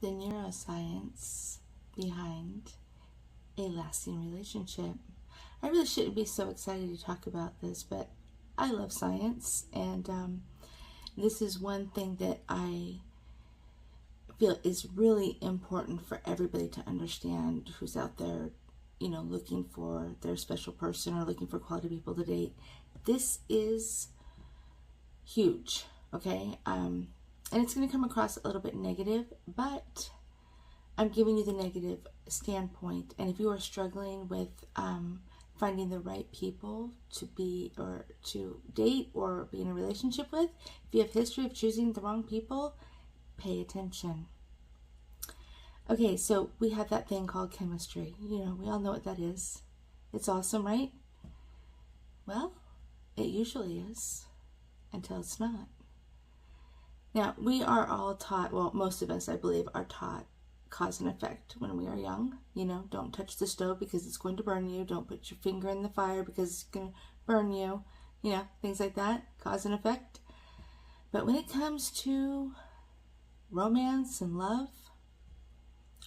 the neuroscience behind a lasting relationship. I really shouldn't be so excited to talk about this, but I love science, and this is one thing that I feel is really important for everybody to understand who's out there, looking for their special person or looking for quality people to date. This is huge, okay? And it's going to come across a little bit negative, but I'm giving you the negative standpoint. And if you are struggling with finding the right people to be or to date or be in a relationship with, if you have history of choosing the wrong people, pay attention. Okay, so we have that thing called chemistry. We all know what that is. It's awesome, right? Well, it usually is, until it's not. Now, we are all taught, well, most of us, I believe, are taught cause and effect when we are young. Don't touch the stove because it's going to burn you. Don't put your finger in the fire because it's going to burn you. Things like that, cause and effect. But when it comes to romance and love,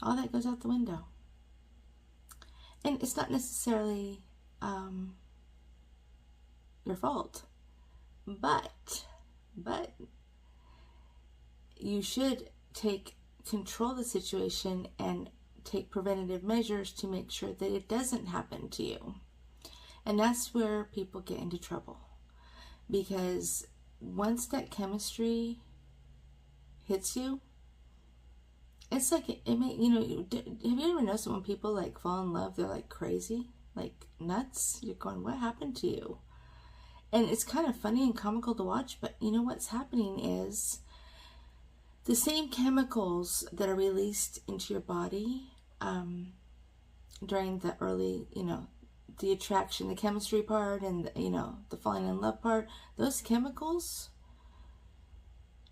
all that goes out the window. And it's not necessarily your fault. But you should take control of the situation and take preventative measures to make sure that it doesn't happen to you. And that's where people get into trouble. Because once that chemistry hits you, it's like it may, have you ever noticed when people like fall in love, they're like crazy, like nuts? You're going, what happened to you? And it's kind of funny and comical to watch, but what's happening is the same chemicals that are released into your body during the early, the attraction, the chemistry part, and the falling in love part, those chemicals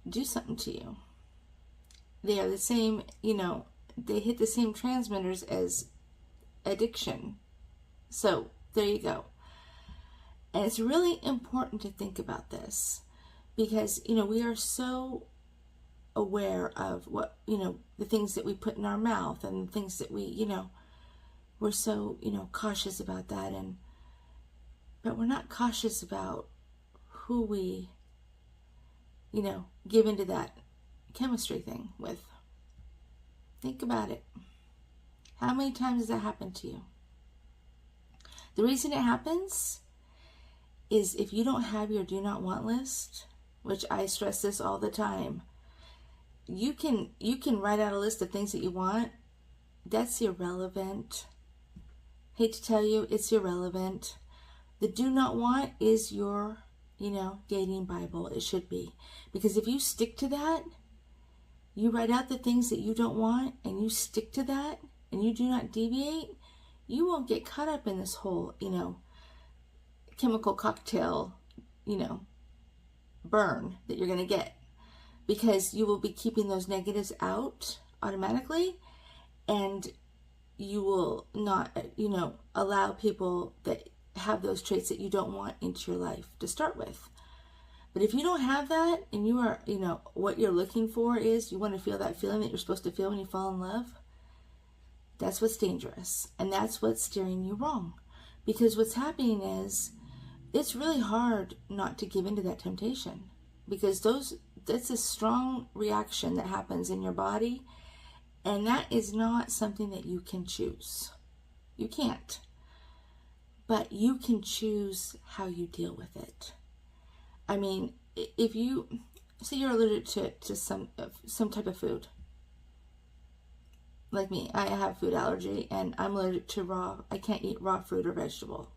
do something to you. They are the same, they hit the same transmitters as addiction. So there you go. And it's really important to think about this because, we are so aware of what, the things that we put in our mouth and the things that we, we're so, cautious about that. But we're not cautious about who we, give into that chemistry thing with. Think about it. How many times has that happened to you? The reason it happens is if you don't have your do not want list, which I stress this all the time, you can write out a list of things that you want. That's irrelevant. Hate to tell you, it's irrelevant. The do not want is your, dating Bible. It should be. Because if you stick to that, you write out the things that you don't want and you stick to that and you do not deviate, you won't get caught up in this whole, chemical cocktail, burn that you're going to get. Because you will be keeping those negatives out automatically, and you will not, allow people that have those traits that you don't want into your life to start with. But if you don't have that, and you are, what you're looking for is you want to feel that feeling that you're supposed to feel when you fall in love, that's what's dangerous. And that's what's steering you wrong. Because what's happening is it's really hard not to give into that temptation. Because that's a strong reaction that happens in your body, and that is not something that you can choose. You can't. But you can choose how you deal with it. I mean, if you say you're allergic to some type of food, like me, I have food allergy, and I'm allergic to I can't eat raw fruit or vegetable.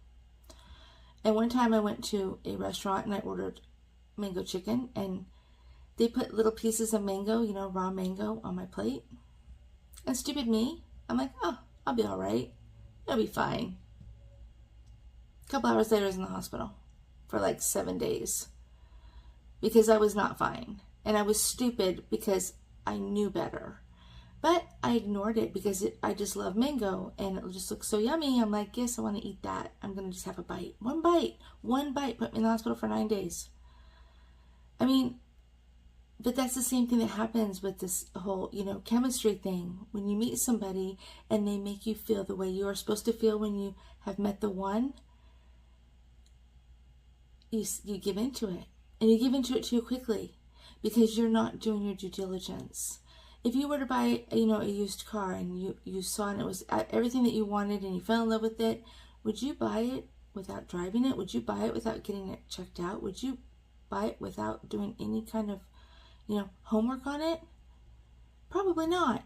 And one time I went to a restaurant and I ordered mango chicken, and they put little pieces of mango, raw mango on my plate. And stupid me, I'm like, oh, I'll be all right. It'll be fine. A couple hours later, I was in the hospital for like 7 days because I was not fine. And I was stupid because I knew better. But I ignored it because I just love mango, and it just looks so yummy. I'm like, yes, I want to eat that. I'm going to just have a bite. One bite put me in the hospital for 9 days. I mean, But that's the same thing that happens with this whole, chemistry thing. When you meet somebody and they make you feel the way you are supposed to feel when you have met the one, you give into it. And you give into it too quickly because you're not doing your due diligence. If you were to buy, a used car and you saw and it was everything that you wanted and you fell in love with it, would you buy it without driving it? Would you buy it without getting it checked out? Would you buy it without doing any kind of, homework on it? Probably not.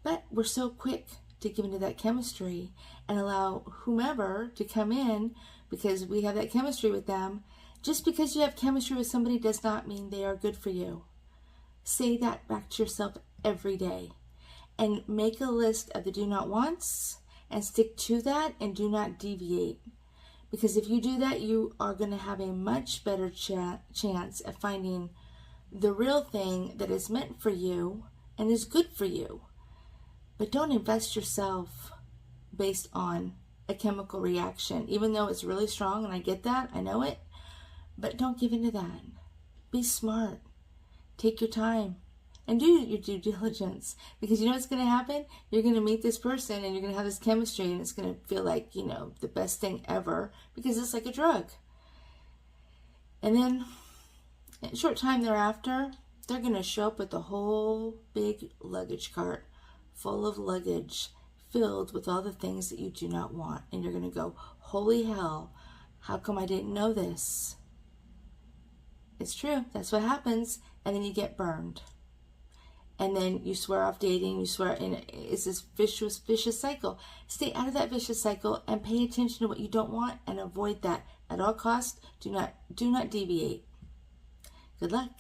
But we're so quick to give into that chemistry and allow whomever to come in because we have that chemistry with them. Just because you have chemistry with somebody does not mean they are good for you. Say that back to yourself every day and make a list of the do not wants and stick to that and do not deviate. Because if you do that, you are going to have a much better chance of finding the real thing that is meant for you and is good for you. But don't invest yourself based on a chemical reaction, even though it's really strong, and I get that, I know it, but don't give into that. Be smart. Take your time and do your due diligence, because you know what's going to happen? You're going to meet this person and you're going to have this chemistry and it's going to feel like, the best thing ever because it's like a drug. And then in a short time thereafter, they're going to show up with a whole big luggage cart full of luggage filled with all the things that you do not want. And you're going to go, holy hell, how come I didn't know this? It's true. That's what happens. And then you get burned. And then you swear off dating. And it's this vicious cycle. Stay out of that vicious cycle and pay attention to what you don't want and avoid that at all costs. Do not deviate. Good luck.